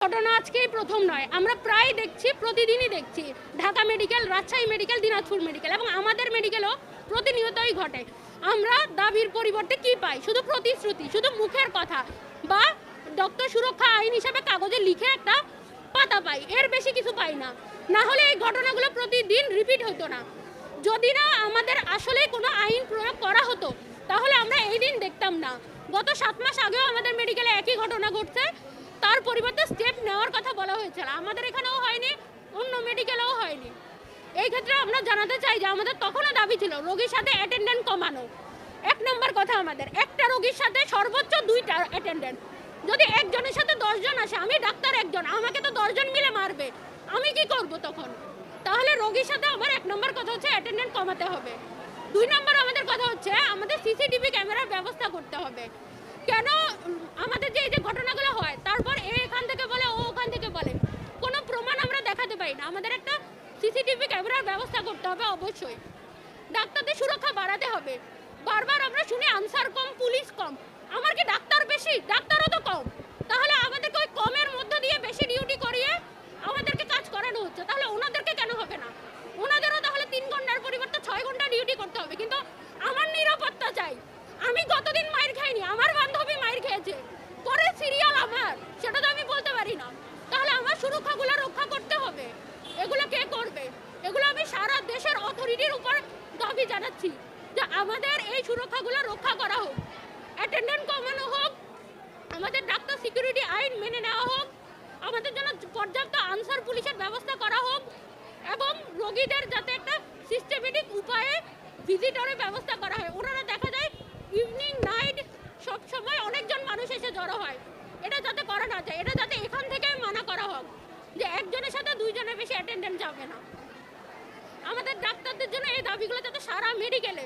ঘটনা আজকেই প্রথম নয়, আমরা প্রায় দেখছি, প্রতিদিনই দেখছি Dhaka medical, Rajshahi medical, Dinajpur medical এবং আমাদের মেডিকেলও প্রতিনিয়তই ঘটে। আমরা দাবির পরিবর্তে কি পাই? শুধু প্রতিশ্রুতি, শুধু মুখের কথা বা ডক্টর সুরক্ষা আইন হিসেবে কাগজে লিখে একটা পাতা পাই, এর বেশি কিছু পাই না। না হলে এই ঘটনাগুলো প্রতিদিন রিপিট হতো না। যদি না আমাদের আসলে কোনো আইন প্রয়োগ করা হতো তাহলে আমরা এই দিন দেখতাম না। গত 7 মাস আগেও আমাদের মেডিকেলে একই ঘটনা ঘটছে, তার পরিবর্তে স্টেপ নেওয়ার কথা বলা হয়েছিল। আমাদের এখানেও হয়নি, অন্য মেডিকেলেও হয়নি। এই ক্ষেত্রে আমরা জানাতে চাই যে আমাদের তখনও দাবি ছিল রোগীর সাথে অ্যাটেন্ডেন্ট কমানো। 1 নম্বর কথা, আমাদের একটা রোগীর সাথে সর্বোচ্চ 2টা অ্যাটেন্ডেন্ট। যদি একজনের সাথে 10 জন আসে, আমি ডাক্তার একজন, আমাকে তো 10 জন মিলে মারবে, আমি কি করব তখন? তাহলে রোগীর সাথে আমার 1 নম্বর কথা হচ্ছে অ্যাটেন্ডেন্ট কমাতে হবে। 2 নম্বর আমাদের কথা হচ্ছে আমাদের সিসিটিভি ক্যামেরার ব্যবস্থা করতে হবে। কেন আমাদের যে এই যে ঘটনাগুলো হয়, তারপর এখান থেকে বলে, ও ওখান থেকে বলে, কোনো প্রমাণ আমরা দেখাতে পারি না। আমাদের একটা সিসিটিভি ক্যামেরার ব্যবস্থা করতে হবে অবশ্যই। ডাক্তারদের সুরক্ষা বাড়াতে হবে। বারবার আমরা শুনি আনসার কম, পুলিশ কম। আমার কি ডাক্তার বেশি? ডাক্তারও তো কম। তাহলে আমাদেরকে ওই কমের মধ্য দিয়ে বেশি ডিউটি করিয়ে আমাদেরকে কাজ করানো হচ্ছে। তাহলে ওনাদেরকে কেন হবে না? ওনাদেরও তাহলে 3 ঘন্টার পরিবর্তে 6 ঘন্টা ডিউটি করতে হবে। কিন্তু আমার নিরাপত্তা চাই। আমি গতদিন মাইর খাইনি, আমার বান্ধবী মাইর খেয়েছে, পরে সিরিয়াল আমার, সেটা তো আমি বলতে পারি না। তাহলে আমার সুরক্ষাগুলো রক্ষা করতে হবে। এগুলো কে করবে? এগুলো আমি সারা দেশের অথরিটির উপর দাবি জানাচ্ছি যে আমাদের এই সুরক্ষাগুলো রক্ষা করা হোক, অ্যাটেন্ডেন্ট কমানো হোক, আমাদের ডাক্তার সিকিউরিটি আইন মেনে নেওয়া হোক, আমাদের জন্য পর্যাপ্ত আনসার পুলিশের ব্যবস্থা করা হোক এবং রোগীদের যাতে একটা সিস্টেমেটিক উপায়ে ভিজিটরের ব্যবস্থা করা হয়। ওনারা দেখা যায় ইভিনিং নাইট সব সময় অনেকজন মানুষ এসে জড়ো হয়, এটা যাতে করা না যায়, এটা যাতে এখান থেকে মানা করা হোক যে একজনের সাথে 2 জনের বেশি অ্যাটেন্ডেন্ট যাবে না। আমাদের ডাক্তারদের জন্য এই দাবিগুলো যাতে সারা মেডিকেলে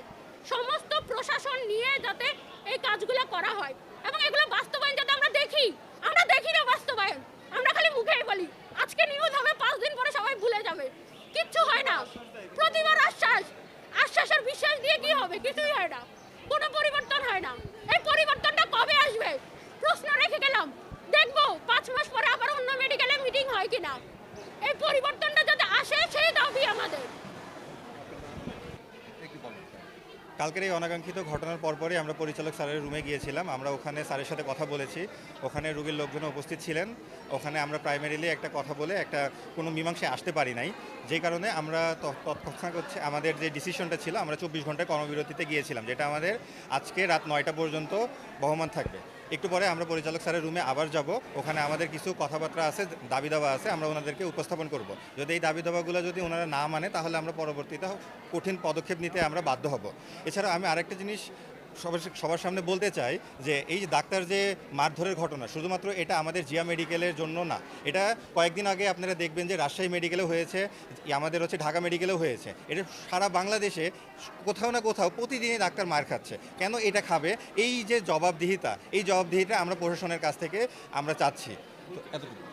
সমস্ত প্রশাসন নিয়ে যাতে এই কাজগুলো করা হয় এবং এগুলো বাস্তবায়ন যাতে আমরা দেখি। আমরা দেখি না বাস্তবায়ন, আমরা খালি মুখেই বলি আজকে নিউজ হবে, 5 দিন পরে সবাই ভুলে যাবে, কিচ্ছু হয় না। প্রতিবার আশ্বাস, আশ্বাসের বিশ্বাস দিয়ে কি হবে? কিছুই হয় না, কোনো পরিবর্তন হয় না। এই পরিবর্তনটা কবে আসবে প্রশ্ন রেখে গেলাম। দেখবো 5 মাস পরে আবার অন্য মেডিকেলে মিটিং হয় কিনা। এই পরিবর্তনটা যাতে আসে সেই দাবি আমাদের। কালকের এই অনাকাঙ্ক্ষিত ঘটনার পরপরই আমরা পরিচালক স্যারের রুমে গিয়েছিলাম। আমরা ওখানে স্যারের সাথে কথা বলেছি, ওখানে রোগীর লোকজন উপস্থিত ছিলেন। ওখানে আমরা প্রাইমারিলি একটা কথা বলে একটা কোনো মীমাংসায় আসতে পারি নাই, যেই কারণে আমরা তৎক্ষণাৎ হচ্ছে আমাদের যে ডিসিশনটা ছিল, আমরা 24 ঘন্টায় কর্মবিরতিতে গিয়েছিলাম, যেটা আমাদের আজকে রাত 9টা পর্যন্ত বহমান থাকবে। একটু পরে আমরা পরিচালক স্যারের রুমে আবার যাব, ওখানে আমাদের কিছু কথাবার্তা আছে, দাবি দাওয়া আছে, আমরা ওনাদেরকে উপস্থাপন করব। যদি এই দাবি দাওয়াগুলো যদি ওনারা না মানে তাহলে আমরা পরবর্তীতে কঠিন পদক্ষেপ নিতে আমরা বাধ্য হব। এছাড়া আমি আরেকটা জিনিস সবার সামনে বলতে চাই যে এই যে ডাক্তার যে মারধরের ঘটনা, শুধুমাত্র এটা আমাদের জিয়া মেডিকেলের জন্য না, এটা কয়েকদিন আগে আপনারা দেখবেন যে রাজশাহী মেডিকেলেও হয়েছে, আমাদের হচ্ছে ঢাকা মেডিকেলেও হয়েছে। এটা সারা বাংলাদেশে কোথাও না কোথাও প্রতিদিনই ডাক্তার মার খাচ্ছে। কেন এটা খাবে? এই যে জবাবদিহিতা, এই জবাবদিহিতা আমরা প্রশাসনের কাছ থেকে আমরা চাচ্ছি। তো এতটুকু।